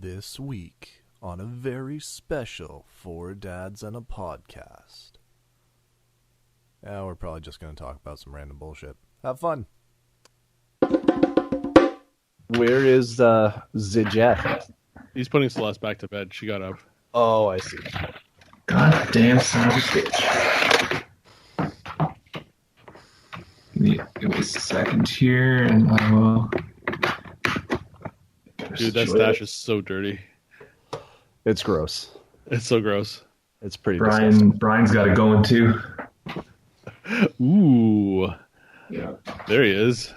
This week on a very special Four Dads and a Podcast. Yeah, we're probably just going to talk about some random bullshit. Have fun. Where is Jeff? He's putting Celeste back to bed. She got up. Oh, I see. God damn son of a bitch. Give me a second here and I will... Dude, that stash is so dirty. It's gross. It's so gross. It's pretty disgusting. Brian's got it going too. Ooh. Yeah. There he is.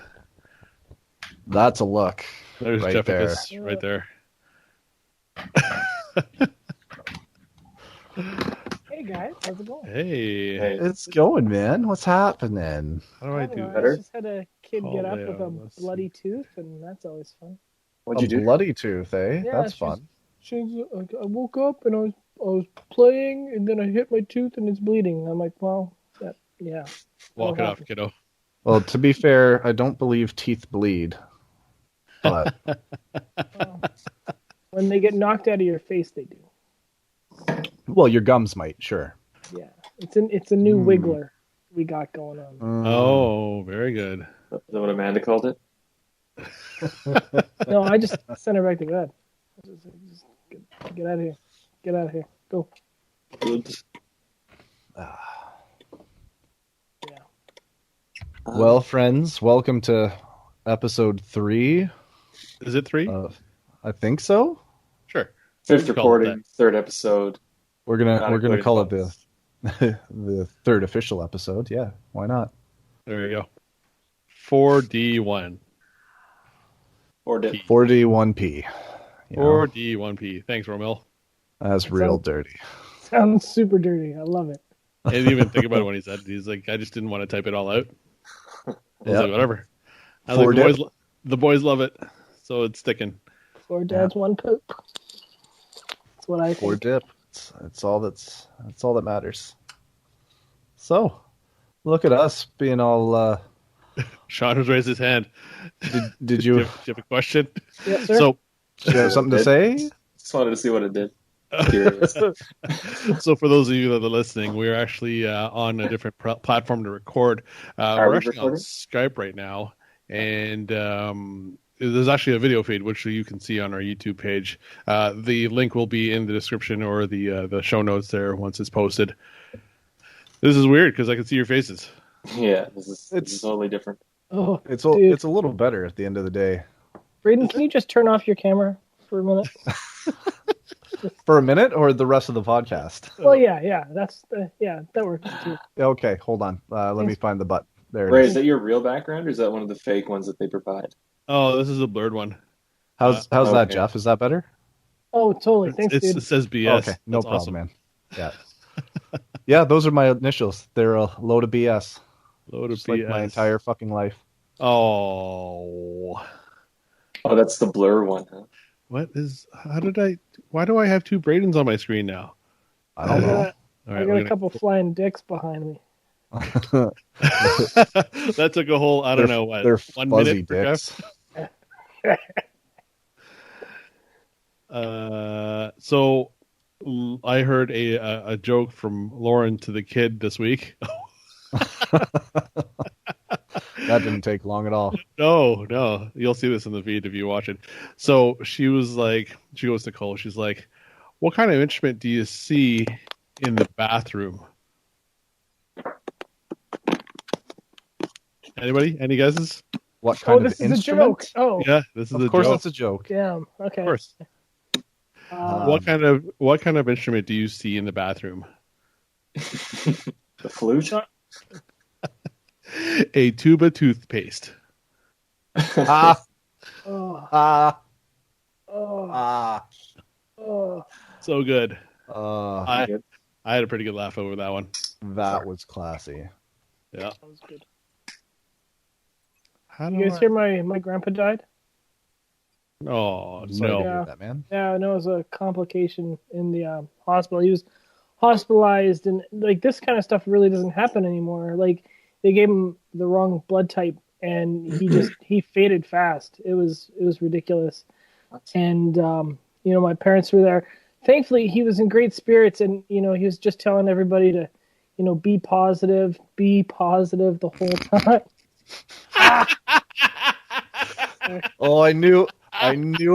That's a look. There's right Jefficus there. right there. Hey guys, how's it going? Hey. It's going, man. What's happening? How do I do I better? just had a kid Oh, get up yeah, with a let's see. bloody tooth, and that's always fun. What'd you do? Bloody tooth, eh? Yeah, That's fun. I woke up and I was playing, and then I hit my tooth and it's bleeding. I'm like, well, yeah. Walk it off, kiddo. Well, to be fair, I don't believe teeth bleed. But When they get knocked out of your face, they do. well, your gums might, sure. Yeah, it's a new wiggler we got going on. Oh, very good. Is that what Amanda called it? No, I just sent her back to bed. Just get out of here. Get out of here. Go. Yeah. Well, friends, welcome to episode 3. Is it 3? I think so. Sure. Fifth We'll call it recording, third episode. We're Not gonna call it including the third official episode. Yeah, why not? There you go. 4D1. Or did 4D1P. You know, 4D1P. Thanks, Romil. that's real dirty. Sounds super dirty. I love it. I didn't even think about it when he said it. He's like, I just didn't want to type it all out. I was Yeah. like, whatever. I was Four like, dip. the boys love it, so it's sticking. 4 dads, 1 poop. That's what I Four think. dip. It's all that matters. So, look at us being all. Sean has raised his hand. Did Do you? you have a question? Yes, sir. So, Do you have something to say? Just wanted to see what it did. Curious. so for those of you that are listening, we're actually on a different platform to record. Are We're we actually on recording? Skype right now, and there's actually a video feed which you can see on our YouTube page. The link will be in the description or the show notes there once it's posted. This is weird because I can see your faces. Yeah, this is It's- totally different. Oh, It's dude. a little better at the end of the day. Braden, can you just turn off your camera for a minute? For a minute, or the rest of the podcast? Well, yeah, that works too. Okay, hold on. Let me Thanks. find the button. There Ray, it is is. that your real background or is that one of the fake ones that they provide? Oh, this is a blurred one. How's that, okay. Jeff? Is that better? Oh, totally. Thanks, It dude. says BS. Okay, no That's problem, awesome. man. Yeah, yeah. Those are my initials. They're a load of BS. Load of Just like BS. my entire fucking life. Oh. Oh, that's the blur one, huh? Why do I have 2 Bradens on my screen now? I don't know. All I right, got we're a couple flying dicks behind me. gonna... that took a whole, I don't know what, They're 1 fuzzy minute per dicks. So I heard a joke from Lauren to the kid this week. That didn't take long at all. No, you'll see this in the feed if you watch it. So she was like, she goes to Cole. She's like, "What kind of instrument do you see in the bathroom?" Anybody? Any guesses? What kind Oh, of this is a instrument? joke. Oh, Yeah, this is Of a course, joke. it's a joke. damn. Okay. Of course. Uh, What kind of instrument do you see in the bathroom? The flute? A tube of toothpaste. Ah, oh, ah, oh, ah. oh. So good. Uh, I had a pretty good laugh over that one. that was classy. Yeah. That was good. How You guys hear my grandpa died? Oh Sorry to no. hear that, man. Yeah, no, it was a complication in the hospital. He was hospitalized, and like this kind of stuff really doesn't happen anymore. Like they gave him the wrong blood type, and he faded fast. It was ridiculous, and my parents were there. Thankfully, he was in great spirits, and he was just telling everybody to, be positive the whole time. Oh, I knew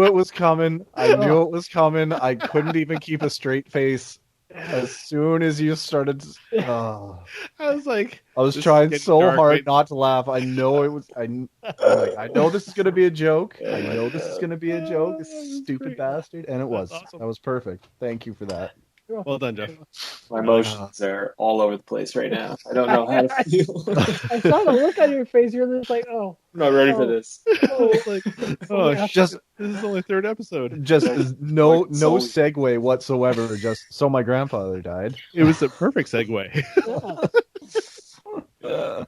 it was coming. I knew it was coming. I couldn't even keep a straight face as soon as you started. Oh. I was like, I was this is trying getting so dark, hard right? not to laugh. I know it was. I'm like, I know this is gonna be a joke. I know this is gonna be a joke. This That's stupid great. bastard, and it was. That's awesome. That was perfect. Thank you for that. Well done, Jeff. My emotions are all over the place right now. I don't know how to feel. I saw the look on your face. You're just like, oh. I'm not ready for this. Oh, Like, oh, yeah. Just, this is only third episode. just no Like, so- segue whatsoever. Just so my grandfather died. It was the perfect segue. yeah.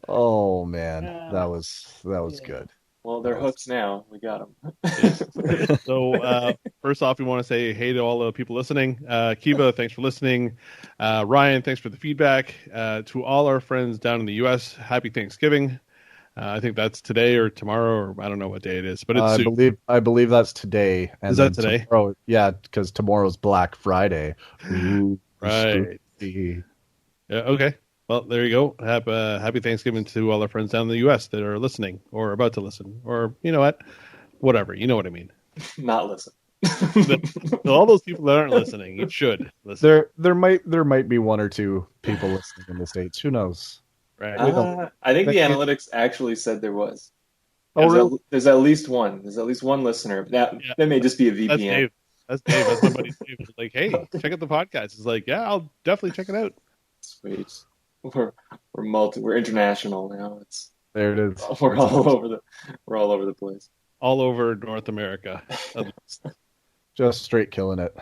Oh man, Yeah. that was Yeah. good. Well, they're hooks now. We got them. So first off, we want to say hey to all the people listening. Kiva, thanks for listening. Ryan, thanks for the feedback. To all our friends down in the U.S., happy Thanksgiving. I think that's today or tomorrow, or I don't know what day it is, but it's soon. I believe that's today. And Is that then today? Tomorrow, yeah, because tomorrow's Black Friday. Ooh, Right. spooky. Yeah, okay. Well, there you go. Happy Thanksgiving to all our friends down in the U.S. that are listening or about to listen, or you know what, whatever. You know what I mean. Not listen. To all those people that aren't listening, you should listen. There might be one or two people listening in the States. Who knows? Right. I think the They- analytics actually said there was. Oh, really? There's at least one. There's at least one listener. That may just be a VPN. That's Dave. That's Dave. That's my buddy Dave. He's like, hey, check out the podcast. It's like, yeah, I'll definitely check it out. Sweet. We're international now. There it is. We're all over the place. All over North America. Just straight killing it.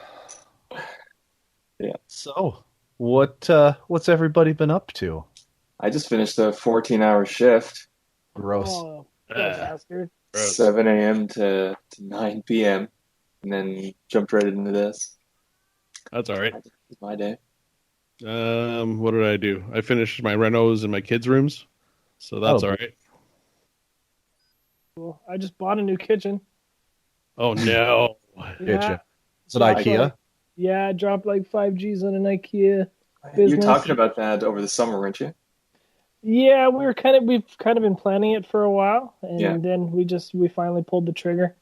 Yeah. So, what's everybody been up to? I just finished a 14-hour shift, Gross. Oh, bastard. Gross. 7 a.m. to 9 p.m., and then jumped right into this. That's all right. It's my day. What did I do? I finished my renos in my kids' rooms, so that's Oh. all right. Cool. I just bought a new kitchen. Oh no! Kitchen. Is it I- IKEA? Yeah, I dropped like 5Gs on an IKEA. You were Business. talking about that over the summer, weren't you? Yeah, we've kind of been planning it for a while, and Yeah. then we finally pulled the trigger.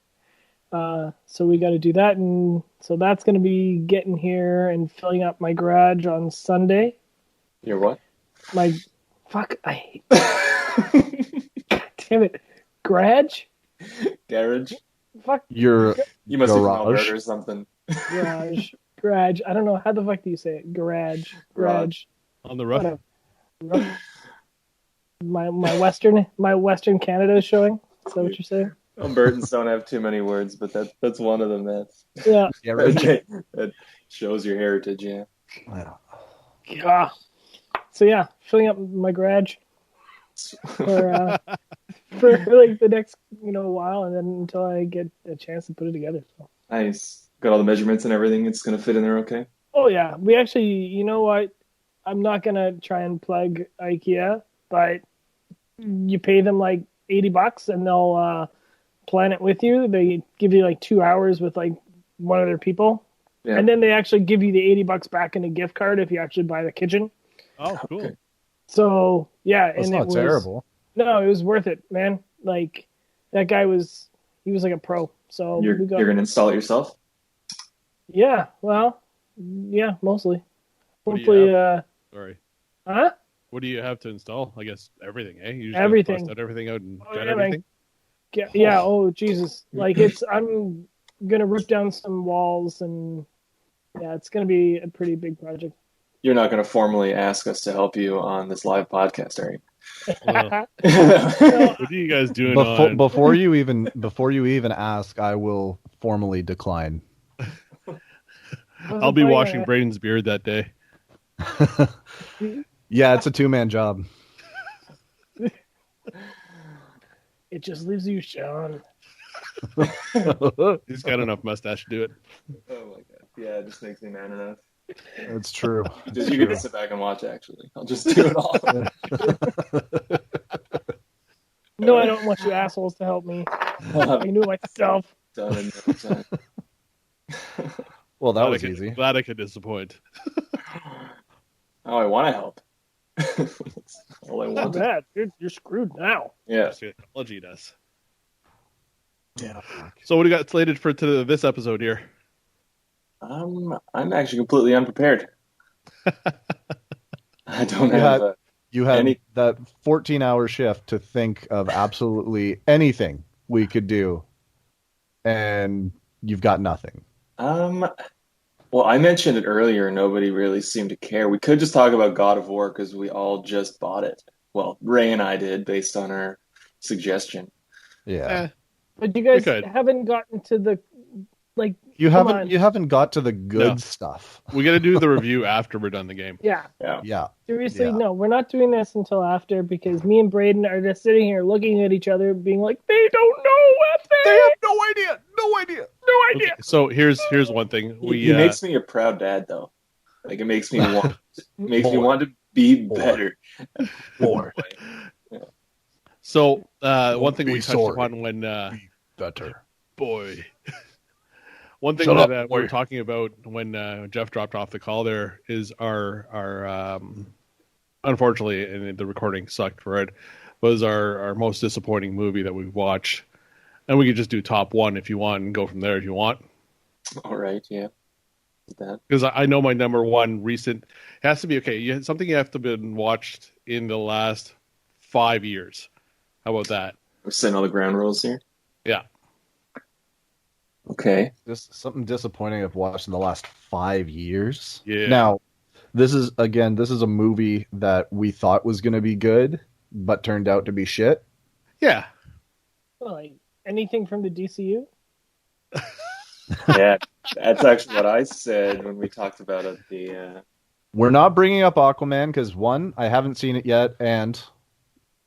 So we got to do that, and so that's going to be getting here and filling up my garage on Sunday. You're what? My fuck, I hate. God damn it, garage. Garage? Fuck Your You must be from Garage. Alberta or something. garage. I don't know how the fuck do you say it? Garage. On the roof. Whatever. My Western Canada is showing. Is that what you're saying? Albertans don't have too many words, but that's one of them. Yeah. That shows your heritage. Yeah. Yeah. So yeah, filling up my garage for like the next while, and then until I get a chance to put it together. So. Nice. Got all the measurements and everything. It's gonna fit in there, okay? Oh yeah, we actually, you know what? I'm not gonna try and plug IKEA, but you pay them like $80 and they'll plan it with you. They give you like 2 hours with like one of their people, Yeah. and then they actually give you the $80 back in a gift card if you actually buy the kitchen. Oh, cool. Okay. So yeah, That's and not it was terrible. No, it was worth it, man. Like that guy was like a pro. So You're gonna install it yourself? yeah, well, yeah, mostly. What do you Hopefully, Sorry. huh? What do you have to install? I guess everything, eh? You just Everything. Bust out everything out and Oh, got yeah, man. everything. Yeah. Oh Jesus! Like I'm gonna rip down some walls, and yeah, it's gonna be a pretty big project. You're not gonna formally ask us to help you on this live podcast, are Well, you? what are you guys doing on? Before you even ask, I will formally decline. I'll be washing Braden's beard that day. Yeah, it's a 2-man job. It just leaves you, Sean. He's got enough mustache to do it. Oh my god. Yeah, it just makes me man enough. It's true. You can just sit back and watch, actually. I'll just do it all. No, I don't want you assholes to help me. I knew myself. Done in no time. Well, that Glad was I could- easy. Glad I could disappoint. Oh, I want to help. That's all I Not wanted. bad, dude. You're screwed now. Yeah. Technology does. Yeah. So what do you got slated for this episode here? I'm actually completely unprepared. I don't You have. had- You had Any- that 14-hour shift to think of absolutely anything we could do, and you've got nothing. Well, I mentioned it earlier. Nobody really seemed to care. We could just talk about God of War because we all just bought it. Well, Ray and I did based on our suggestion. Yeah. Eh, But you guys could. haven't gotten to the like. You Come haven't on. you haven't got to the good No. stuff. we got to do the review after we're done the game. Yeah, Yeah. seriously, Yeah. no, we're not doing this until after because me and Braden are just sitting here looking at each other, being like, they don't know what They they have no idea. No idea. no Okay, idea. so here's one thing. He makes me a proud dad, though. Like it makes me want to be Boy. better. Boy. So one thing Be we touched sorry. upon when Better. boy. One thing Shut that up, we were boy. talking about when Jeff dropped off the call there is our unfortunately, and the recording sucked for it, was our most disappointing movie that we've watched. And we could just do top one if you want and go from there if you want. All right, yeah. That Because I know my number one recent it has to be okay. Something you have to been watched in the last 5 years. How about that? we're setting all the ground rules here. Yeah. Okay. Just something disappointing I've watched in the last 5 years. Yeah. Now, this is a movie that we thought was going to be good, but turned out to be shit. Yeah. Well, like anything from the DCU. Yeah, that's actually what I said when we talked about it. We're not bringing up Aquaman because one, I haven't seen it yet, and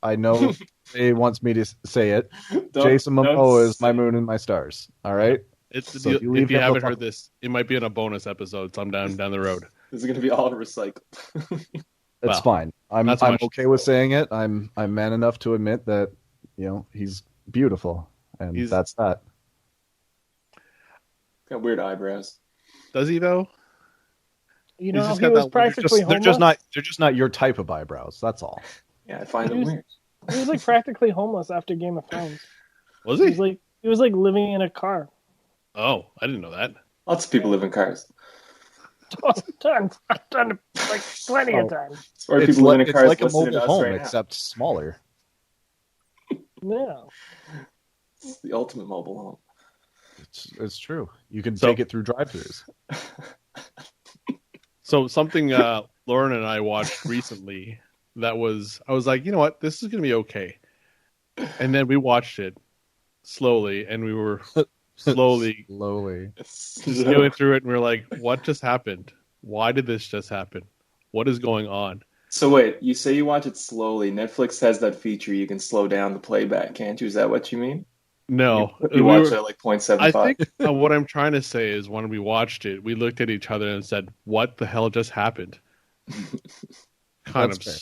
I know he wants me to say it. Jason Momoa is my moon and my stars. All right, It's So if you leave you him the haven't fuck- heard this, it might be in a bonus episode sometime down the road. This is going to be all recycled. it's Well, fine. I'm not so much. okay with saying it. I'm man enough to admit that he's beautiful, and He's- that's that. Got weird eyebrows. Does he though? You know, just he got was that- practically They're just homeless. not. They're just not your type of eyebrows. That's all. Yeah, I find them Who's- weird. He was like practically homeless after Game of Thrones. Was He he? was like living in a car. Oh, I didn't know that. Lots of people live in cars. Tons, like plenty of times. As far as It's people live like, in it's cars like a listening to mobile us home, right now. except smaller. Yeah. It's the ultimate mobile home. It's true. You can So- take it through drive-throughs. So something Lauren and I watched recently I was like, you know what, this is gonna be okay. And then we watched it slowly, and we were slowly Slowly. going through it, and we were like, what just happened? Why did this just happen? What is going on? So wait, you say you watch it slowly. Netflix has that feature you can slow down the playback, can't you? Is that what you mean? No, You we watch were- it at like 0.75. I think what I'm trying to say is when we watched it, we looked at each other and said, "What the hell just happened?" Kind That's of fair.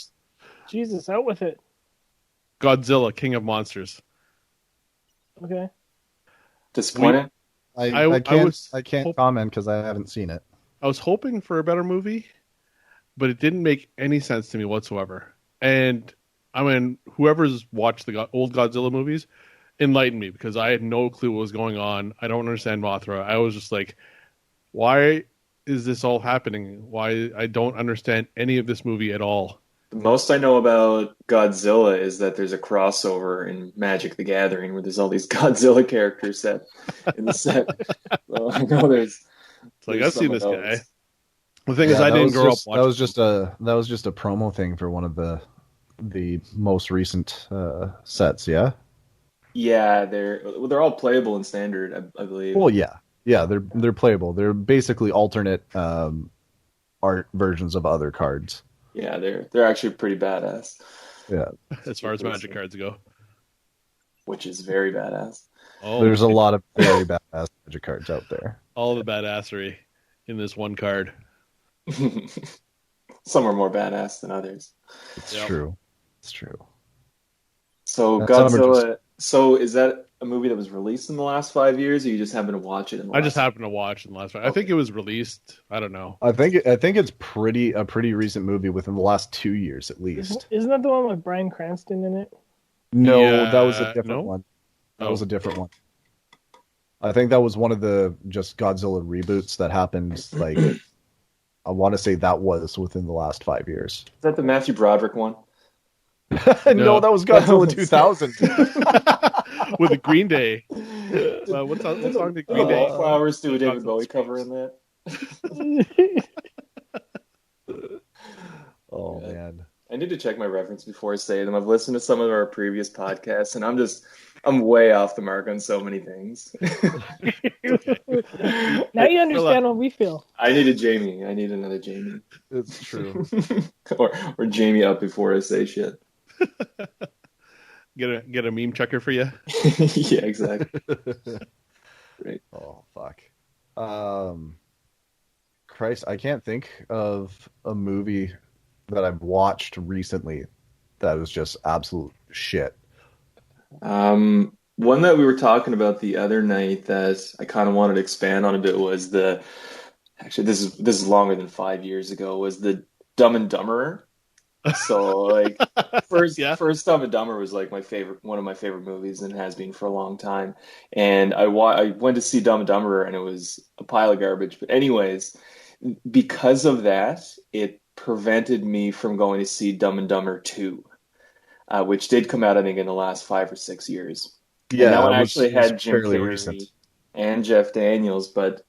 Jesus, out with it. Godzilla, King of Monsters. Okay. Disappointed? I I can't hope- comment because I haven't seen it. I was hoping for a better movie, but it didn't make any sense to me whatsoever. And I mean, whoever's watched the old Godzilla movies, enlighten me because I had no clue what was going on. I don't understand Mothra. I was just like, why is this all happening? Why I don't understand any of this movie at all. The most I know about Godzilla is that there's a crossover in Magic the Gathering where there's all these Godzilla characters set in the set. So I know there's It's like, there's I've seen some this of guy. those. The thing is, I that didn't was grow just- up watching. That was just a promo thing for one of the most recent sets. Yeah. Yeah, they're all playable in standard, I believe. Well, yeah, they're playable. They're basically alternate art versions of other cards. Yeah, they're actually pretty badass, Yeah, as far as Magic cards go. which is very badass. Oh, there's a lot of very badass Magic cards out there. all the badassery in this one card. Some are more badass than others. It's Yep. true. It's true. So That summer Godzilla. So is that a movie that was released in the last 5 years, or you just happen to watch it in the I just last? happened to watch in the last one. I think it was released. I don't know. I think it's a pretty recent movie within the last 2 years at least. Isn't that the one with Bryan Cranston in it? No, Yeah, that was a different no? one. That Oh. was a different one. I think that was one of the just Godzilla reboots that happened. Like, I want to say that was within the last 5 years. Is that the Matthew Broderick one? No, that was Godzilla 2000. With the Green Day. What song did Green Day? Flowers do a David Godzilla Bowie Screams. cover in that. Oh Yeah. man. I need to check my reference before I say them. I've listened to some of our previous podcasts, and I'm way off the mark on so many things. Now you understand what we feel. I need a Jamie. I need another Jamie. It's true. or Jamie up before I say shit. Get a meme checker for you. Yeah, exactly. Right. Oh fuck. Christ, I can't think of a movie that I've watched recently that was just absolute shit. One that we were talking about the other night that I kind of wanted to expand on a bit was actually this is longer than 5 years ago, was the Dumb and Dumberer. So like first Dumb and Dumber was like one of my favorite movies, and has been for a long time. And I went to see Dumb and Dumberer, and it was a pile of garbage. But anyways, because of that, it prevented me from going to see Dumb and Dumber 2, which did come out, I think, in the last 5 or 6 years. Yeah, and that one it was- actually it was had Jim fairly Carrey recent. and Jeff Daniels, but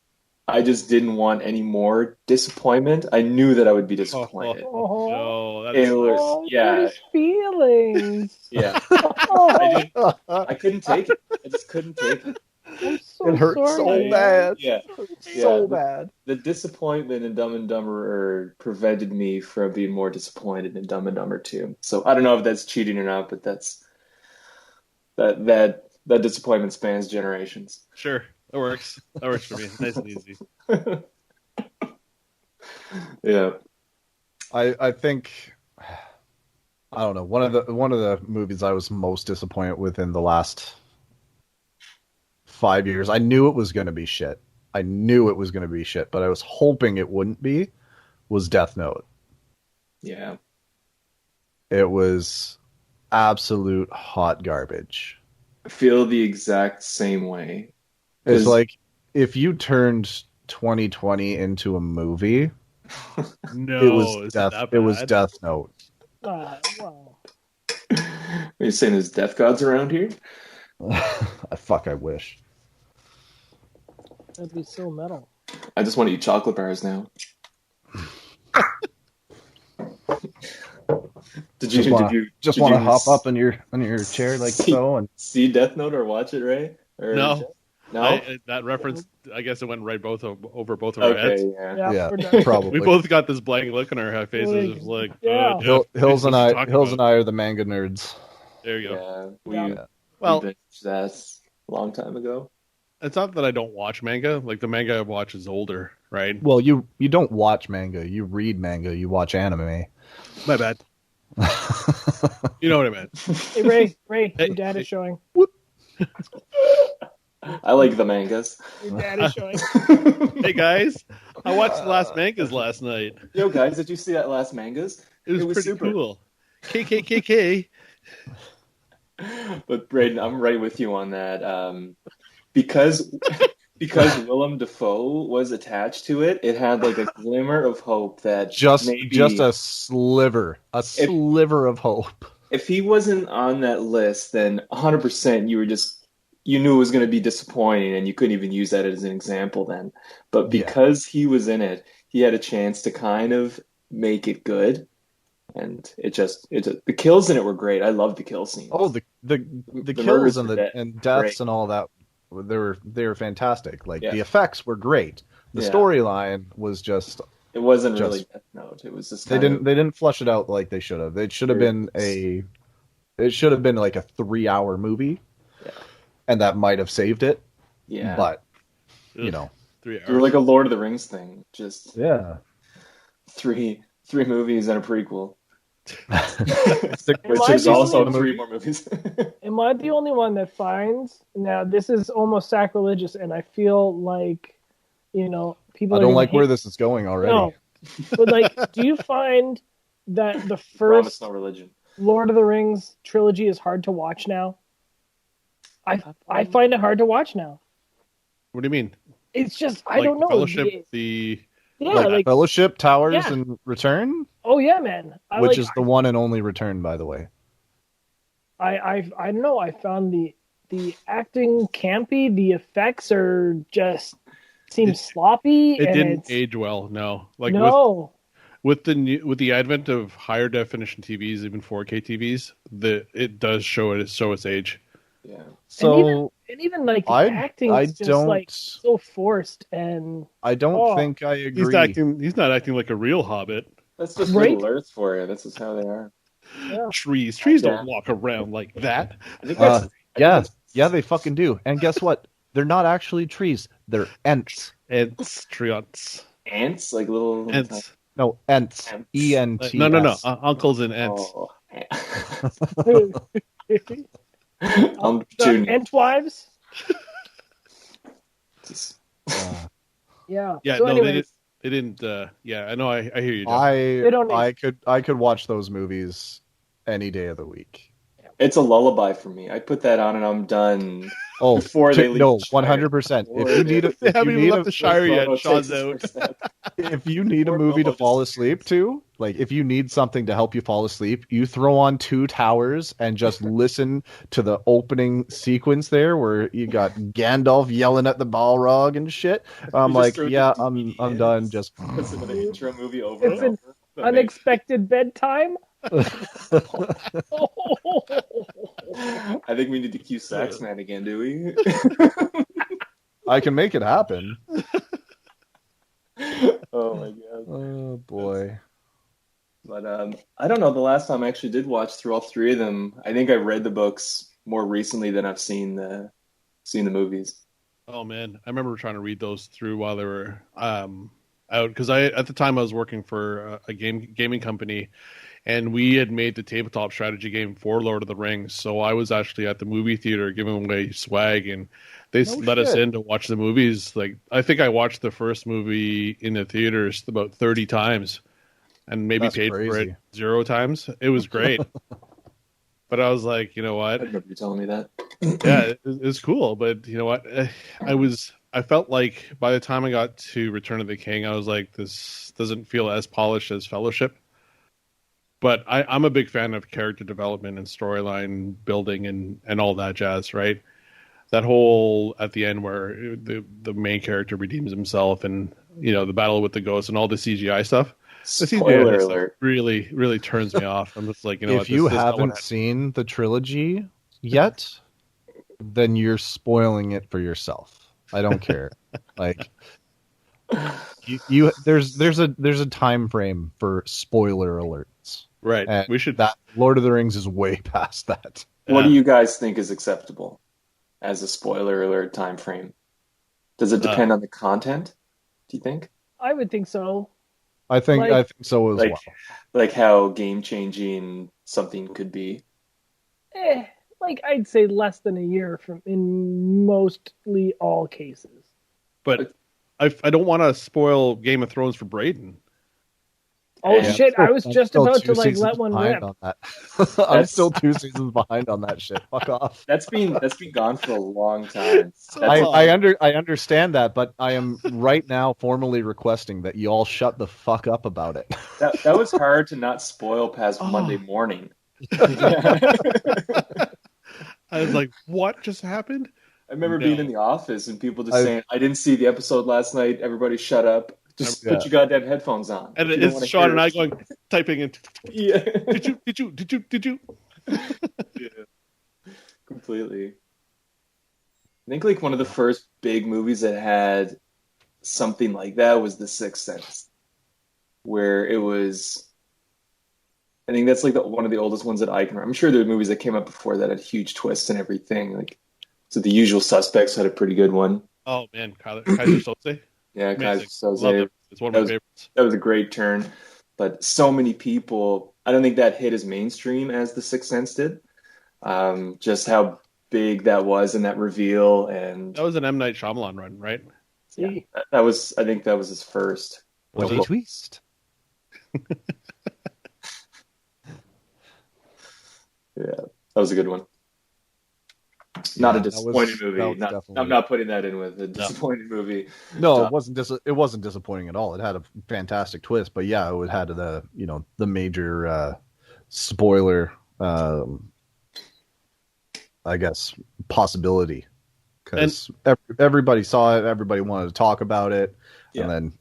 I just didn't want any more disappointment. I knew that I would be disappointed. Oh, No, It that's was, yeah, his feelings. yeah. Oh, I couldn't take it. I just couldn't take it. I'm so It hurts so sorry. bad. Yeah. So Yeah. bad. The disappointment in Dumb and Dumber prevented me from being more disappointed in Dumb and Dumber 2. So I don't know if that's cheating or not, but that disappointment spans generations. sure. That works. That works for me. Nice and easy. Yeah. I think I don't know, one of the movies I was most disappointed with in the last 5 years. I knew it was going to be shit. But I was hoping it wouldn't be. Was Death Note. Yeah. It was absolute hot garbage. I feel the exact same way. It's 'Cause- like if you turned 2020 into a movie, No, it was is Death. that It was bad? Death Note. Wow. Are you saying there's death gods around here? Fuck, I wish. That'd be so metal. I just want to eat chocolate bars now. Did you Just did want to you hop up in your chair like See- so and see Death Note or watch it, Ray? Or No. no. That reference, I guess it went right over both of our heads. Okay, yeah. Yeah, yeah, we're done. probably. We both got this blank look on our faces of like, Yeah. Hills and I Talk are the manga nerds. There you go. Yeah, we Yeah. Well, binged that a long time ago. it's not that I don't watch manga. Like the manga I watch is older, right? Well, you don't watch manga, you read manga, you watch anime. My bad. You know what I meant. Hey, Ray, Hey, your dad hey. is showing. I like the mangas. Your dad is showing. Hey guys, I watched the last mangas last night. Yo, guys, did you see that last mangas? It was pretty super. cool. KKKK. But Braden, I'm right with you on that. Because Willem Dafoe was attached to it, it had like a glimmer of hope that Just maybe a sliver of hope. if he wasn't on that list, then 100% you knew it was going to be disappointing, and you couldn't even use that as an example then. But because he was in it, he had a chance to kind of make it good. And the kills in it were great. I love the kill scenes. Oh, the murders kills and were and deaths great. and all that, they were fantastic. Like Yeah. the effects were great. The Yeah. storyline was just It wasn't Just- really Death Note. It was just they kind didn't flush it out like they should have. It should have been like a 3-hour movie. Yeah. And that might have saved it. yeah. But you know, 3 They were hours. like a Lord of the Rings thing. Just yeah. three movies and a prequel. Which I there's the also only- 3 more movies. Am I the only one that finds now? This is almost sacrilegious, and I feel like, people. I are don't gonna like where hate- this is going already. No, but do you find that the Promise first no religion. Lord of the Rings trilogy is hard to watch now? I find it hard to watch now. What do you mean? It's just I don't know. Fellowship, the Yeah, Fellowship, Towers, Yeah. and Return, oh yeah, man. which is the one and only Return, by the way. I don't know. I found the acting campy. The effects seem sloppy. it and didn't it's, age well. No, like no. with the advent of higher definition TVs, even 4K TVs, it does show its age. Yeah. So And even the I acting I is just don't so forced and I don't Oh. think I agree. He's not acting like a real hobbit. That's just Right? Middle Earth for you. That's just how they are. Trees Yeah. don't walk around like that. I think that's Yeah, they fucking do. And guess what? They're not actually trees. They're ents. Ents, treants, ants, like little ents. No, ents. Ents. ENTS. No. Uncles and ents. Oh. the Entwives. Just- Yeah. Yeah, So no, anyways, they didn't. Yeah, I know. I hear you. John. I could watch those movies any day of the week. It's a lullaby for me. I put that on and I'm done. Oh, Before they leave no, the Shire. 100%. If you need a, They if haven't you even need left a, the Shire yet. Frodo Sean's takes his out. first step. if you need a Or movie to Bilbo fall just- asleep to, like if you need something to help you fall asleep, you throw on Two Towers and just listen to the opening sequence there where you got Gandalf yelling at the Balrog and shit. I'm You just like, throw the yeah, DVD I'm in. done. Just That's another intro movie over It's and an over. That makes- unexpected bedtime. I think we need to cue Saxman again, do we? I can make it happen. Oh my god. Oh boy. But I don't know. The last time I actually did watch through all 3 of them, I think I read the books more recently than I've seen the movies. Oh man, I remember trying to read those through while they were out because at the time I was working for a gaming company, and we had made the tabletop strategy game for Lord of the Rings. So I was actually at the movie theater giving away swag, and they let us shit. in to watch the movies. Like I think I watched the first movie in the theaters about 30 times, and maybe That's paid for crazy. it 0 times. It was great. But I was like, you know I what? remember you telling me that. Yeah, it's cool, but you know what? I felt like by the time I got to Return of the King, I was like, this doesn't feel as polished as Fellowship. But I'm a big fan of character development and storyline building and all that jazz, right? That whole at the end where the main character redeems himself, and the battle with the ghost and all the CGI stuff. The CGI Spoiler stuff alert. really, really turns me off. I'm just like, If what, you this is not what haven't seen the trilogy yet, then you're spoiling it for yourself. I don't care. Like there's a time frame for spoiler alerts. right. And We should. that Lord of the Rings is way past that. What Yeah. do you guys think is acceptable as a spoiler alert time frame? Does it depend on the content? Do you think? I would think so. I think so as Like, well. like how game changing something could be. I'd say less than a year in mostly all cases. But I don't want to spoil Game of Thrones for Braden. Oh Yeah. shit! I was I'm just still about two to seasons let one behind rip. on that. I'm still 2 seasons behind on that shit. Fuck off. That's been gone for a long time. I understand that, but I am right now formally requesting that you all shut the fuck up about it. That was hard to not spoil past Oh. Monday morning. I was like, what just happened? I remember No. being in the office and people just I- saying, "I didn't see the episode last night. Everybody, shut up. Just Yeah. put your goddamn headphones on." And If you don't it's wanna Sean hear and I it." going, typing in, Yeah, did you? completely. I think like one of the first big movies that had something like that was The Sixth Sense, where it was. I think that's like one of the oldest ones that I can remember. I'm sure there were movies that came up before that had huge twists and everything. Like, so The Usual Suspects had a pretty good one. Oh man, Kaiser Soze. Yeah, Amazing. Kaiser Soze. Love it. It's one of my That was- favorites. That was a great turn, but so many people I don't think that hit as mainstream as The Sixth Sense did. Just how big that was in that reveal, and That was an M. Night Shyamalan run, right? yeah, that was, I think that was his first. What a twist. Yeah, that was a good one. Not a that was- disappointing that was movie. definitely- I'm not putting that in with a disappointing movie. No, it wasn't. It wasn't disappointing at all. It had a fantastic twist, but yeah, it had the the major spoiler, I guess, possibility, because everybody saw it, everybody wanted to talk about it, and then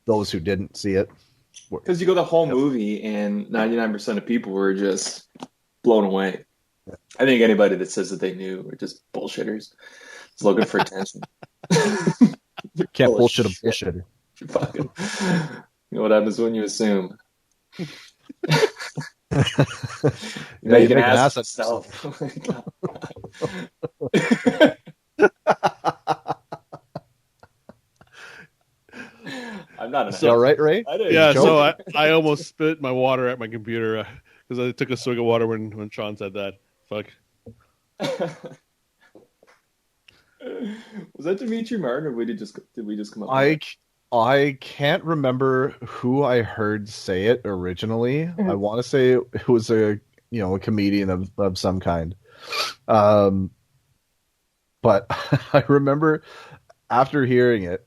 those who didn't see it, because you go the whole movie and 99% of people were just blown away. Yeah. I think anybody that says that they knew are just bullshitters. It's looking for attention. Can't bullshit a bullshitter. Fucking, you know what happens when you assume. You can ask yourself. I'm not an Is that right, Ray? Yeah, so I almost spit my water at my computer because I took a swig of water when Sean said that. Fuck. Was that Dimitri Martin, or did we just come up? I can't remember who I heard say it originally. I want to say it was a comedian of some kind. But I remember after hearing it,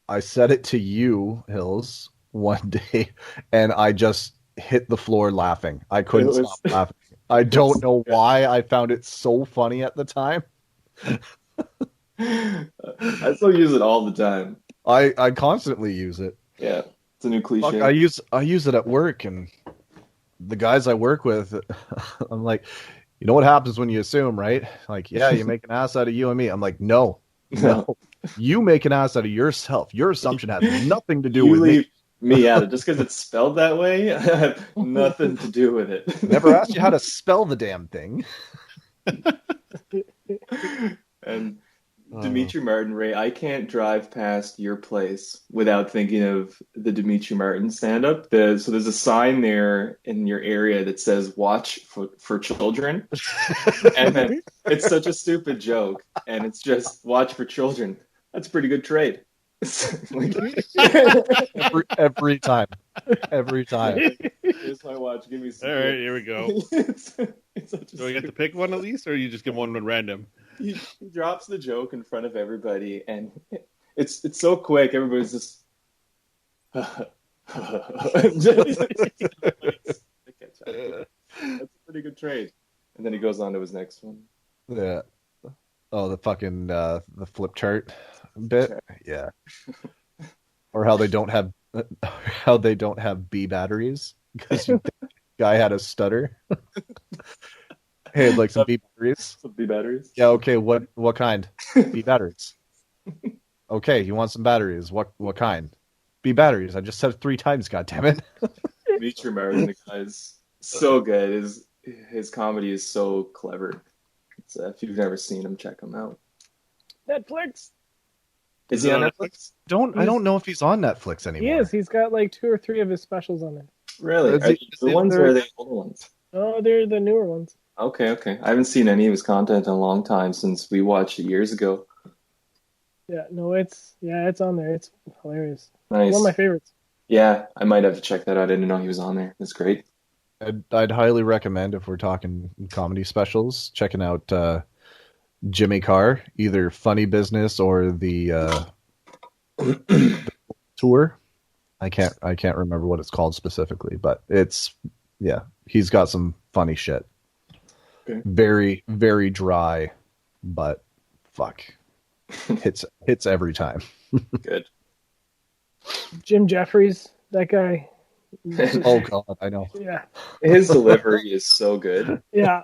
I said it to you, Hills, one day, and I just hit the floor laughing. I couldn't stop laughing. I don't know why I found it so funny at the time. I still use it all the time. I constantly use it. Yeah, it's a new cliche. Fuck, I use it at work, and the guys I work with, I'm like, you know what happens when you assume, right? Like, yeah, you make an ass out of you and me. I'm like, no. You make an ass out of yourself. Your assumption has nothing to do with me out of just because it's spelled that way. I have nothing to do with it. Never asked you how to spell the damn thing. And Dimitri Martin, Ray, I can't drive past your place without thinking of the Dimitri Martin stand-up. So there's a sign there in your area that says "Watch for children," and then it's such a stupid joke, and it's just "Watch for children." That's a pretty good trade. every time. Here's my watch. Give me some. All right, here we go. Do we get to pick one at least, or you just give one at random? He drops the joke in front of everybody, and it's so quick. Everybody's just. That's a pretty good trade. And then he goes on to his next one. Yeah. Oh, the fucking the flip chart bit. Yeah. Or how they don't have B batteries because the guy had a stutter. Hey, like some B batteries. Some B batteries. Yeah. Okay. What kind? B batteries. Okay. You want some batteries? What kind? B batteries. I just said it 3 times. God damn it. Dimitri Martin, the guy's so good. His comedy is so clever. If you've never seen him, check him out. Netflix. Is he on Netflix? I don't know if he's on Netflix anymore. He is. He's got like 2 or 3 of his specials on it. Really? Are they the ones or are they older ones? Oh, they're the newer ones. Okay. I haven't seen any of his content in a long time since we watched it years ago. Yeah, no, it's on there. It's hilarious. Nice. One of my favorites. Yeah, I might have to check that out. I didn't know he was on there. That's great. I'd highly recommend, if we're talking comedy specials, checking out Jimmy Carr, either Funny Business or the tour. I can't remember what it's called specifically, but he's got some funny shit. Okay. Very, very dry, but fuck, hits every time. Good. Jim Jeffries, that guy. Oh God, I know. Yeah, his delivery is so good. Yeah,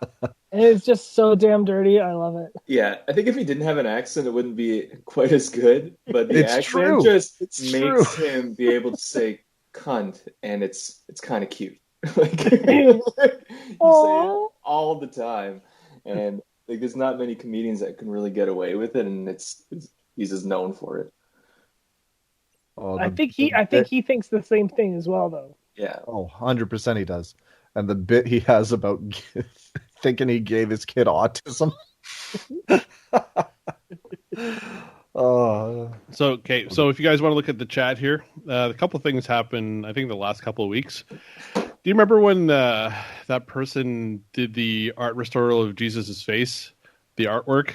and it's just so damn dirty. I love it. Yeah, I think if he didn't have an accent, it wouldn't be quite as good. But the accent just makes him be able to say "cunt," and it's kind of cute. Like you say it all the time, and like there's not many comedians that can really get away with it, and he's just known for it. I think he thinks the same thing as well, though. Yeah. Oh, 100% he does. and the bit he has about thinking he gave his kid autism. So if you guys want to look at the chat here, a couple of things happened, I think, the last couple of weeks. Do you remember when that person did the art restoral of Jesus' face, the artwork,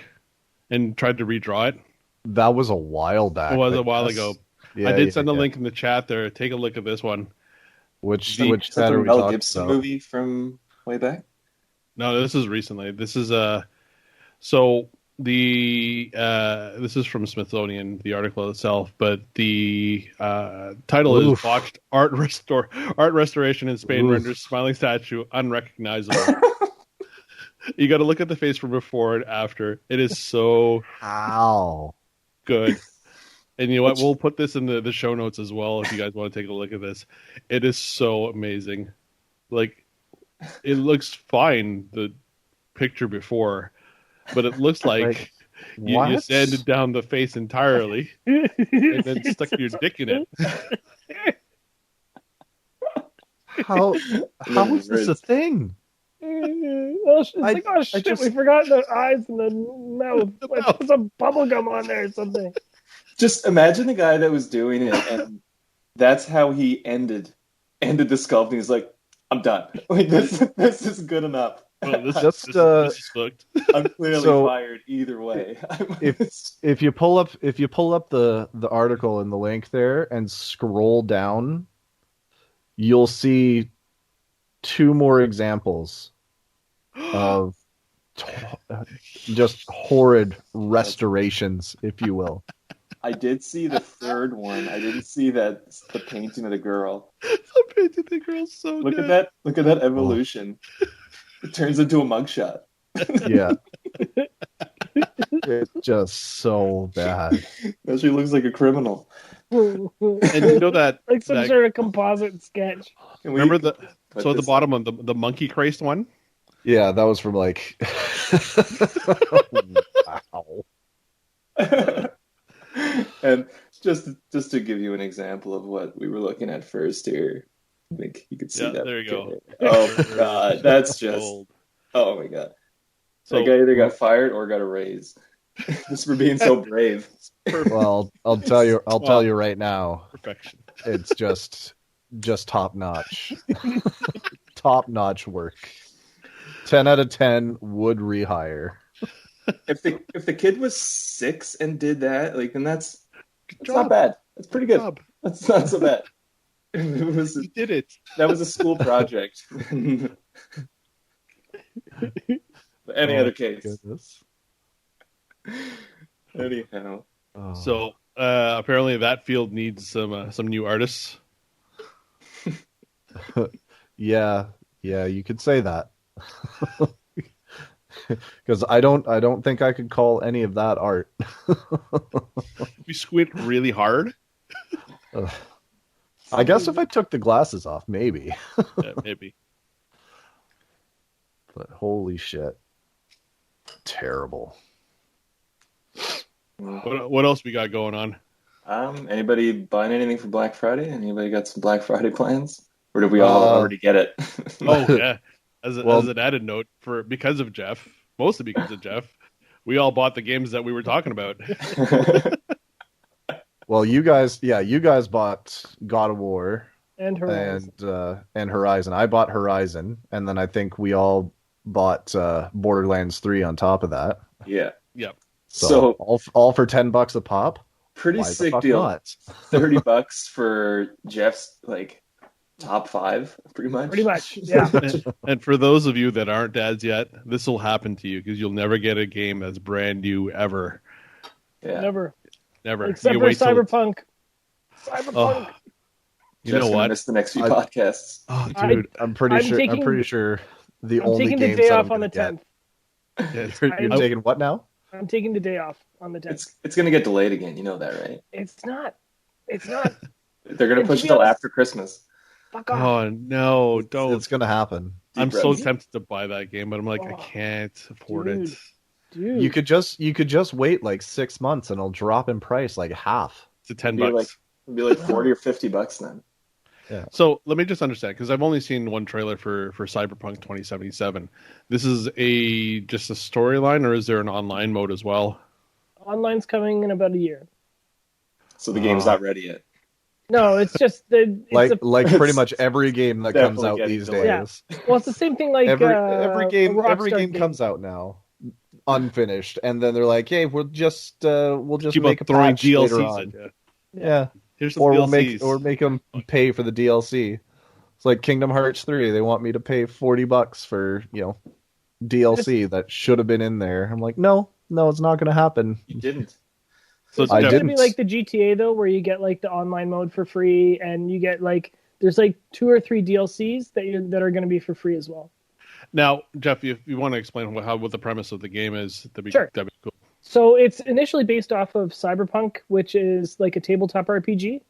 and tried to redraw it? That was a while back. It was a while ago. Yeah, I did send a link in the chat there. Take a look at this one. Which Is chat that are the we Mel talking Gibson about? movie from way back? No, this is recently. This is so the this is from Smithsonian, the article itself, but the title is Oof. "Botched Art Restoration in Spain Oof. Renders Smiling Statue Unrecognizable." You got to look at the face from before and after. It is so How? good. And you know what? We'll put this in the show notes as well if you guys want to take a look at this. It is so amazing. Like, it looks fine, the picture before, but it looks like you What? sanded down the face entirely and then stuck your dick in it. How is this a thing? It's like, oh shit, we forgot the eyes and the mouth. Like, put some bubble gum on there or something. Just imagine the guy that was doing it, and that's how he ended the sculpting. He's like, I'm done. Like, this is good enough. Oh, this is fucked. I'm clearly So- fired either way. If you pull up the article in the link there and scroll down, you'll see two more examples of just horrid restorations, if you will. I did see the third one. I didn't see the painting of the girl. I painted the girl so Look good. at that! Look at that evolution. It turns into a mugshot. Yeah. It's just so bad. Now she looks like a criminal. And you know that, Like some that sort of composite sketch. Can we remember the put so at the this- bottom of the monkey Christ one? Yeah, that was from like wow. And just to give you an example of what we were looking at first here, I think you could see Yeah, that. there you go. picture. Oh my god, that's just Gold. oh my god. So That guy either got fired or got a raise. Just for being so brave. Well, I'll tell you right now, perfection. it's just top notch. Top notch work. 10 out of 10 would rehire. If the kid was 6 and did that, like, then that's job. not bad. That's pretty good. Job. That's not so bad. It was You did it. that was a school project. But any Oh, other case, Goodness. anyhow. Oh. So apparently that field needs some new artists. Yeah, you could say that. Because I don't think I could call any of that art. If we squint really hard, Ugh. I guess if I took the glasses off, maybe. maybe. But holy shit. Terrible. What else we got going on? Anybody buying anything for Black Friday? Anybody got some Black Friday plans? Or did we all already get it? Oh yeah. As Well- an added note, because of Jeff, mostly because of Jeff, we all bought the games that we were talking about. Well, you guys bought God of War And Horizon. and Horizon. I bought Horizon, and then I think we all bought Borderlands 3 on top of that. Yeah. Yep. So, all for $10 a pop. pretty Why the sick fuck deal. not? $30 for Jeff's like top 5, pretty much. Pretty much, yeah. And for those of you that aren't dads yet, this will happen to you because you'll never get a game that's brand new ever. Yeah. Never. Never. Except You for wait till- Cyberpunk. Cyberpunk. Oh, you Jeff's know gonna what? miss the next few I- podcasts. Oh, I- dude. I'm pretty I'm sure. I'm taking- pretty sure the I'm only taking the games day that off I'm on the gonna 10th. get- You're I- taking what now? I'm taking the day off on the 10th. It's gonna get delayed again. You know that, right? It's not. It's not. They're gonna And push to it be till honest- after Christmas. Fuck off. Oh no, don't. It's gonna happen. I'm Deep so breaths. tempted to buy that game, but I'm like, I Oh, can't afford dude. it. Dude. You could just wait like 6 months and it'll drop in price like half. It's $10. Be like- It'd be like $40 or $50 then. So let me just understand, because I've only seen one trailer for Cyberpunk 2077. This is just a storyline, or is there an online mode as well? Online's coming in about a year. So the game's not ready yet. No, it's just like pretty much every game that comes out these definitely days. yeah. Well, it's the same thing like Every game Rockstar comes out now unfinished, and then they're like, "Hey, we'll just Keep make a on throwing patch later DLCs on." at you. Yeah, Here's some or DLCs. we'll make them pay for the DLC. It's like Kingdom Hearts 3. They want me to pay $40 for DLC that should have been in there. I'm like, no, it's not going to happen. You didn't. So It's I going to be didn't. like the GTA though, where you get like the online mode for free, and you get like there's like 2 or 3 DLCs that are going to be for free as well. Now, Jeff, if you want to explain what the premise of the game is, that'd be Sure. cool. So it's initially based off of Cyberpunk, which is like a tabletop RPG.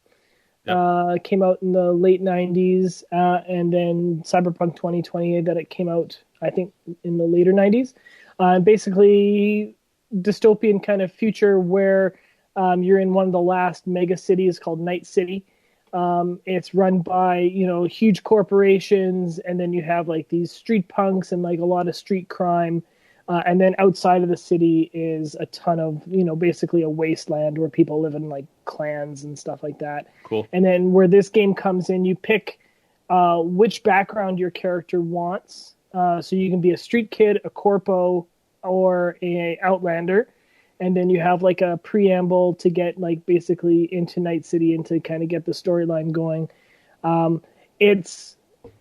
Yep. Came out in the late 90s, and then Cyberpunk 2028 that it came out, I think, in the later 90s. Basically, dystopian kind of future where you're in one of the last mega cities called Night City. It's run by, huge corporations, and then you have like these street punks and like a lot of street crime. And then outside of the city is a ton of, basically a wasteland where people live in like clans and stuff like that. Cool. And then where this game comes in, you pick which background your character wants. So you can be a street kid, a corpo, or a outlander. And then you have like a preamble to get like basically into Night City and to kind of get the storyline going. It's,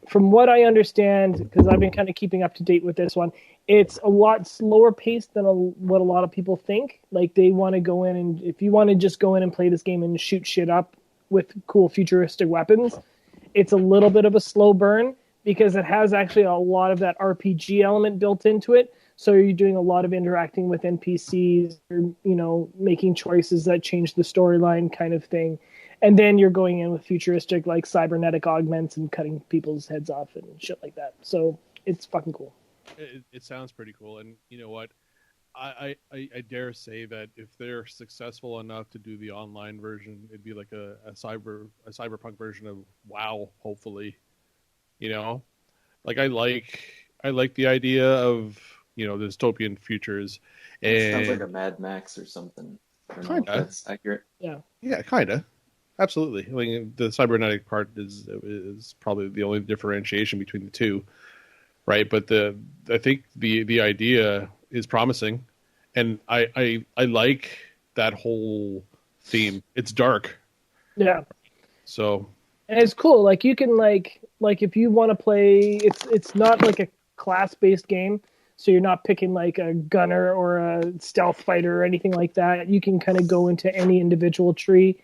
from what I understand, because I've been kind of keeping up to date with this one, it's a lot slower paced than what a lot of people think. Like they want to go in, and if you want to just go in and play this game and shoot shit up with cool futuristic weapons, it's a little bit of a slow burn because it has actually a lot of that RPG element built into it. So you're doing a lot of interacting with NPCs, or, making choices that change the storyline kind of thing. And then you're going in with futuristic, like, cybernetic augments and cutting people's heads off and shit like that. So it's fucking cool. It sounds pretty cool. And you know what? I dare say that if they're successful enough to do the online version, it'd be like a cyberpunk version of WoW, hopefully. Like I like the idea of the dystopian futures. And It sounds like a Mad Max or something. I don't know if Kinda. that's accurate. Yeah, kind of. Absolutely. I mean, the cybernetic part is probably the only differentiation between the two, right? But I think the idea is promising, and I like that whole theme. It's dark, Yeah. so And it's cool. Like you can like if you want to play, it's not like a class-based game. So you're not picking like a gunner or a stealth fighter or anything like that. You can kind of go into any individual tree.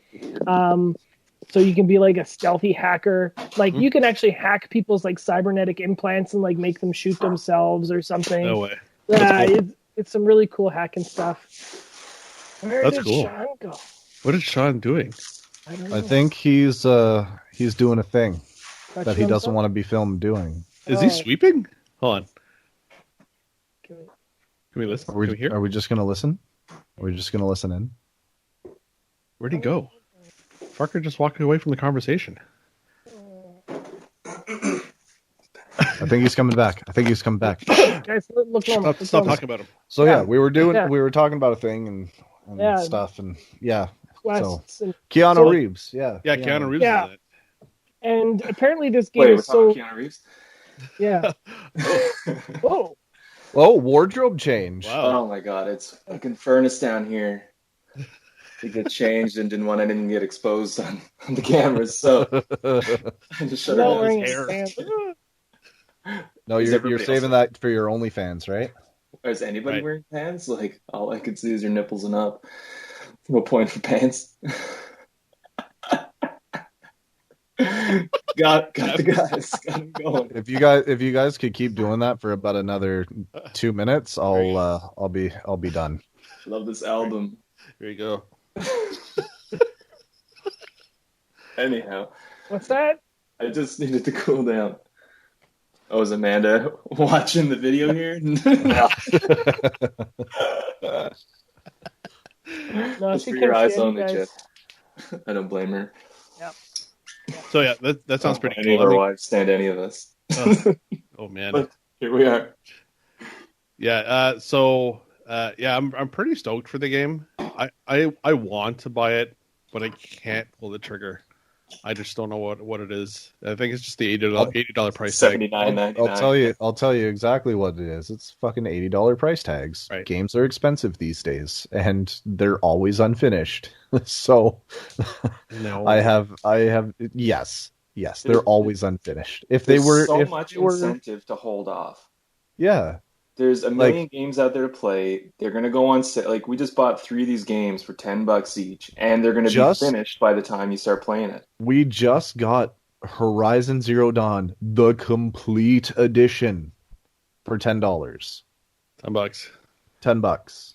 So you can be like a stealthy hacker. Like you can actually hack people's like cybernetic implants and like make them shoot themselves or something. no way. Yeah, it's some really cool hacking stuff. Where That's did cool. Sean go? What is Sean doing? I don't know. I think he's doing a thing Got that you he on doesn't top? want to be filmed doing. Is he sweeping? Hold on. Can we- Can we listen? Are we, Can we hear? are we just gonna listen? Are we just gonna listen in? Where'd he go? Farker just walked away from the conversation. I think he's coming back. Guys, look normal. Stop Look normal. talking about him. So yeah, we were Yeah. talking about a thing and Yeah. stuff, and yeah. Quests and, Keanu So- Reeves, yeah. Yeah, Keanu Reeves Yeah. is in it. and apparently this game Wait, we're is so talking Keanu Reeves? yeah. Whoa. Oh, wardrobe change. Wow. Oh my god, it's fucking furnace down here. It got changed and didn't want anything to get exposed on the cameras, so I just shut Not it wearing down. hair. any pants. No, Is you're everybody saving else- that for your OnlyFans, right? Is anybody Right. wearing pants? Like, all I could see is your nipples and up. No point for pants. got the guys. Got them going. If you guys could keep doing that for about another 2 minutes, I'll be done. Love this album. Here you go. Anyhow, What's that? I just needed to cool down. Oh, is Amanda watching the video here? No, Just she for can your eyes see you only, guys. Jeff. I don't blame her. Yep. So yeah, that sounds pretty Any cool. of I our think- wives stand any of us. oh man. But here we are. Yeah. Yeah, I'm pretty stoked for the game. I want to buy it, but I can't pull the trigger. I just don't know what it is. I think it's just the $80 price tag. $79.99. I'll tell you exactly what it is. It's fucking $80 price tags. Right. Games are expensive these days, and they're always unfinished. So No, I have yes, they're always unfinished. If they There's were so if much they were, incentive to hold off. yeah, There's a million games out there to play. They're gonna go on sale. Like we just bought 3 of these games for $10 each, and they're gonna be Just- finished by the time you start playing it. we just got Horizon Zero Dawn, the complete edition, for $10. $10. $10.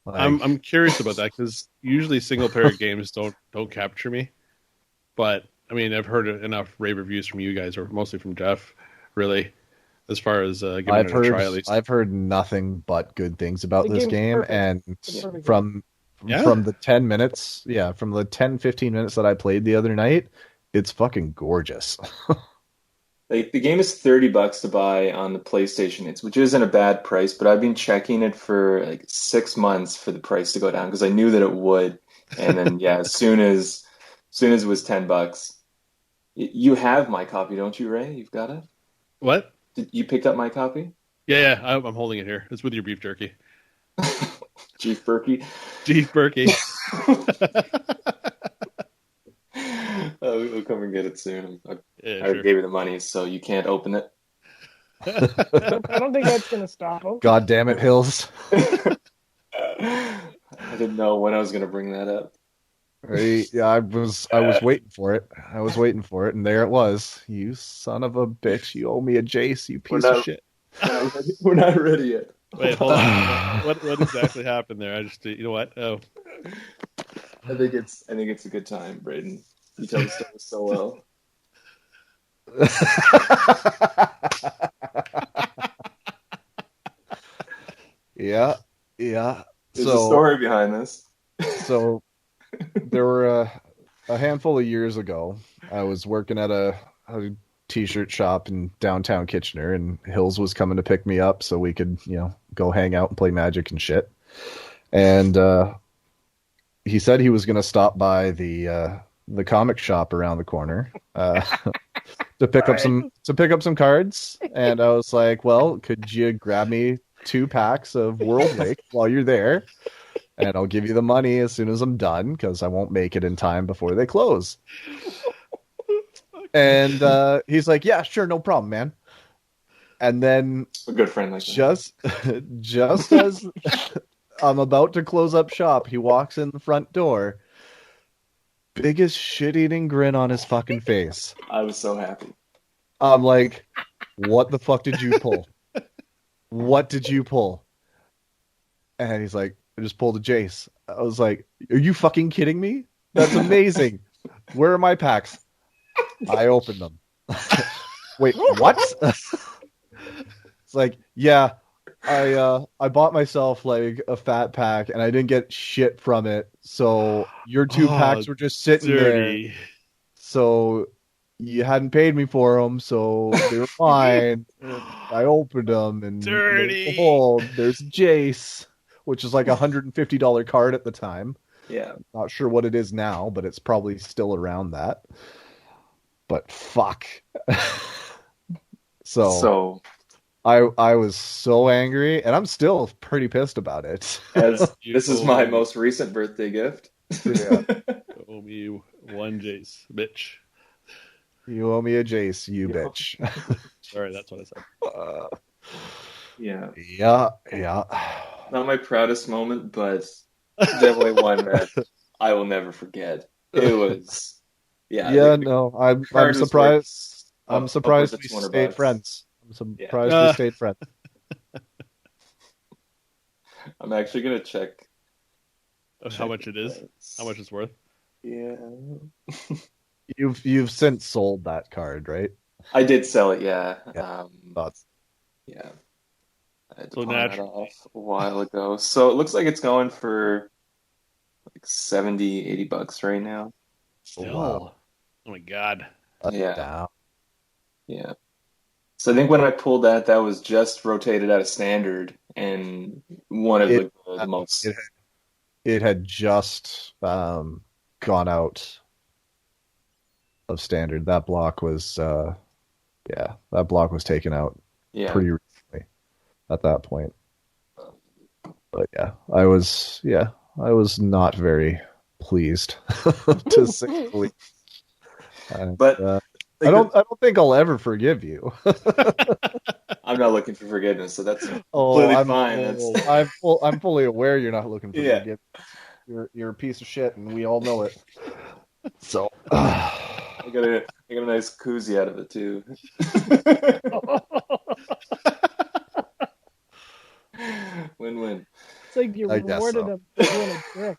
I'm curious about that because usually single player games don't capture me. But I mean, I've heard enough rave reviews from you guys, or mostly from Jeff, really, as far as giving it a try at least. I've heard nothing but good things about The this game's game, perfect. and It's a perfect from the 10 minutes, from the 10-15 minutes that I played the other night, it's fucking gorgeous. Like the game is $30 to buy on the PlayStation, which isn't a bad price, but I've been checking it for like 6 months for the price to go down because I knew that it would. And then as soon as it was $10, you have my copy, don't you, Ray? You've got it. What? You picked up my copy? Yeah, I'm holding it here. It's with your beef jerky. Chief Berkey. Beef jerky. We'll come and get it soon. I Yeah, already sure. gave you the money, so you can't open it. I don't think that's going to stop him. God damn it, Hills. I didn't know when I was going to bring that up. Right? Yeah, I was waiting for it. I was waiting for it, and there it was. You son of a bitch! You owe me a Jace, you piece of shit. We're not ready yet. Wait, hold on. What exactly happened there? I just, you know what? Oh, I think it's a good time, Braden. You tell the story so well. Yeah. There's a story behind this. So there were a handful of years ago, I was working at a t-shirt shop in downtown Kitchener, and Hills was coming to pick me up so we could, go hang out and play Magic and shit. And he said he was going to stop by the comic shop around the corner to pick up some cards. And I was like, well, could you grab me 2 packs of World Lake while you're there? And I'll give you the money as soon as I'm done, because I won't make it in time before they close. And he's like, yeah, sure, no problem, man. And then A good friend like that. just as I'm about to close up shop, he walks in the front door. Biggest shit-eating grin on his fucking face. I was so happy. I'm like, what the fuck did you pull? What did you pull? And he's like, I just pulled a Jace. I was like, are you fucking kidding me? That's amazing. Where are my packs? I opened them. Wait, what? It's like, yeah, I bought myself like a fat pack and I didn't get shit from it. So your 2 packs were just sitting there. dirty. So you hadn't paid me for them, so they were fine. I opened them and Dirty. behold, there's Jace, which is like $150 card at the time. Yeah. Not sure what it is now, but it's probably still around that. But fuck. So I was so angry, and I'm still pretty pissed about it. As You this is my owe- most recent birthday gift. Yeah. Owe me 1 Jace, bitch. You owe me a Jace, you bitch. Sorry, that's what I said. Yeah. Yeah. Not my proudest moment, but definitely one that I will never forget. It was No, I'm card was surprised. worth I'm surprised we upwards of stayed $200. friends. I'm surprised Yeah. we stayed friends. I'm actually gonna check How much it is? How much it's worth? Yeah. You've since sold that card, right? I did sell it, yeah. Yeah. Yeah. I had to So pawn that naturally. off a while ago. So it looks like it's going for like $70-$80 right now. Still. wow. Oh my god. Yeah. Down. Yeah. So I think when I pulled that, that was just rotated out of standard, and one of the most. It had just gone out of standard. That block was that block was taken out Yeah. pretty recently at that point. But I was not very pleased to say the least. But I don't think I'll ever forgive you. I'm not looking for forgiveness, so that's Oh, completely fine. I'm fully aware you're not looking for Yeah. forgiveness. You're a piece of shit, and we all know it. So I got a nice koozie out of it too. Win-win. It's like you I guess rewarded so. him for doing a trick.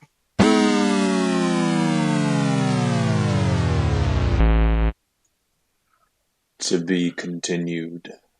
To be continued.